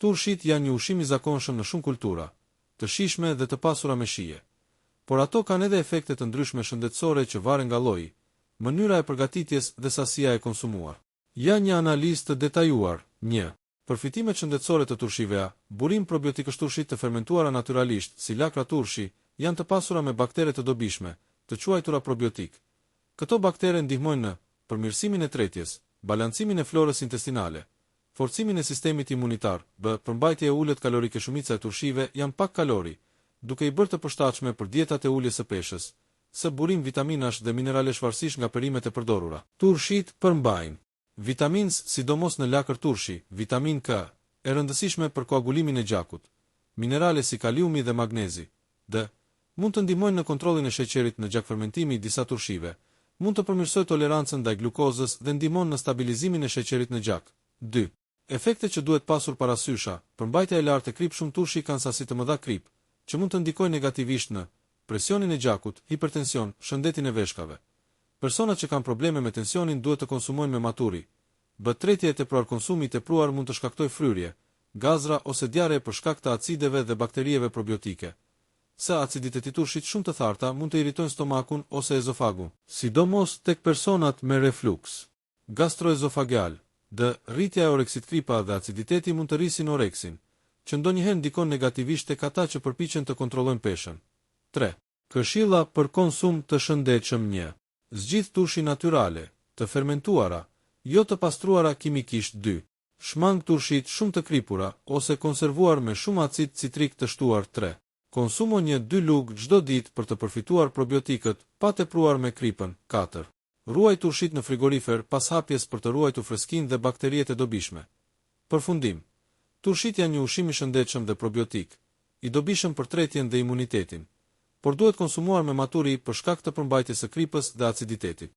Turshit janë një ushqim i zakonshëm në shumë kultura, të shijshme dhe të pasura me shije. Por ato kanë edhe efekte të ndryshme shëndetësore që varen nga lloji, mënyra e përgatitjes dhe sasia e konsumuar. Ja një analizë të detajuar. 1. Përfitimet shëndetësore të turshive A. Burim probiotikësh turshit të fermentuara natyralisht, si lakra turshi, janë të pasura me baktere të dobishme, të quajtura probiotik. Këto baktere ndihmojnë në përmirësimin e tretjes, balancimin e florës intestinale, forcimin e sistemit imunitar. B. Përmbajtja e ulët kalorike. Shumica e turshive janë pak kalori, duke i bërë të përshtatshme për dietat e uljes së peshës. S. Burim vitaminash dhe mineralesh varësisht nga perimet e përdorura. Turshit përmbajnë vitaminës, sidomos në lakër turshi, vitamin K, e rëndësishme për koagulimin e gjakut, minerale si kaliumi dhe magnezi. D. Mund të ndihmojnë në kontrollin e sheqerit në gjakfermentimi i disa turshive, mund të përmirësojë tolerancën ndaj glukozës dhe ndihmon në stabilizimin e sheqerit në gjak. 2. Efekte që duhet pasur parasysha. Përmbajtja e lartë e krip. Shumë turshi kanë sasi të mëdha krip, që mund të ndikojnë negativisht në presionin e gjakut, hipertension, shëndetin e veshkave. Personat që kanë probleme me tensionin duhet të konsumojnë me maturi. B. Tretja e tepruar. Konsumi i tepruar mund të shkaktojë fryrje, gazra ose diare për shkak të acideve dhe bakterieve probiotike. Se aciditeti i turshit shumë të tharta mund të irritojnë stomakun ose ezofagun, sidomos tek personat me refluks gastroezofageal. D. Rritja e oreksit. Kripa dhe aciditeti mund të rrisin oreksin, që ndonjëherë ndikon negativisht tek ata që përpiqen të kontrollojnë peshën. 3. Këshilla për konsum të shëndetshëm. 1. Zgjidh turshi natyrale, të fermentuara, jo të pastruara kimikisht. 2. Shmang turshit shumë të kripura ose konservuar me shumë acid citrik të shtuar. 3. Konsumo 1-2 lugë çdo ditë për të përfituar probiotikët, pa tepruar me kripën. 4. Ruaj turshit në frigorifer pas hapjes për të ruajtur freskinë dhe bakteriet e dobishme. Përfundim. Turshit janë një ushqim i shëndetshëm dhe probiotik, i dobishëm për tretjen dhe imunitetin, por duhet konsumuar me maturi për shkak të përmbajtjes së kripës dhe aciditetit.